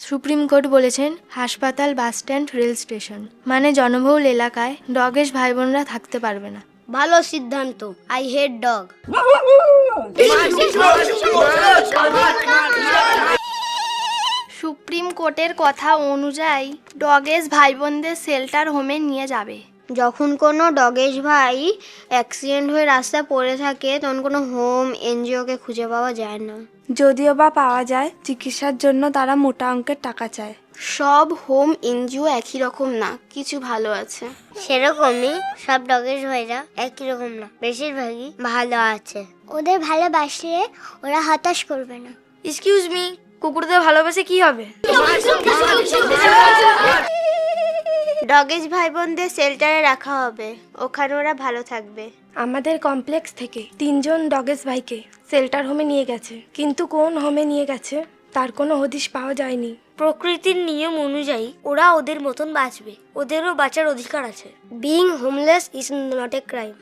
Supreme court বলেছেন হাসপাতাল, bus stand, rail station মানে জনবহুল এলাকায় ডগেশ ভাই বোনরা থাকতে পারবে না। ভালো সিদ্ধান্ত। I hate dog. সুপ্রিম কোর্টের কথা অনুযায়ী ডগেশ ভাই বোনদের শেল্টার হোমে নিয়ে যাবে। যখন কোনো ডগেশ ভাই অ্যাক্সিডেন্ট হয়ে রাস্তায় পড়ে থাকে তখন কোনো হোম এনজিওকে খুঁজে পাওয়া যায় না। যদিও বা পাওয়া যায়, চিকিৎসার জন্য তারা মোটা অঙ্কের টাকা চায়। সব হোম এনজিও একই রকম না, কিছু ভালো আছে। সেরকমই সব ডগেশ ভাইরা একই রকম না, বেশিরভাগই ভালো আছে। ওদের ভালোবাসলে ওরা হতাশ করবে না। এক্সকিউজ মি, কুকুরদের ভালোবাসে কি হবে? ডগেশ ভাই বোনদের শেল্টারে রাখা হবে, ওখানে ওরা ভালো থাকবে। আমাদের কমপ্লেক্স থেকে 3 জন ডগেশ ভাইকে শেল্টার হোমে নিয়ে গেছে, কিন্তু কোন হোমে নিয়ে গেছে তার কোনো হদিশ পাওয়া যায়নি। প্রকৃতির নিয়ম অনুযায়ী ওরা ওদের মতন বাঁচবে, ওদেরও বাঁচার অধিকার আছে। Being homeless is not a crime.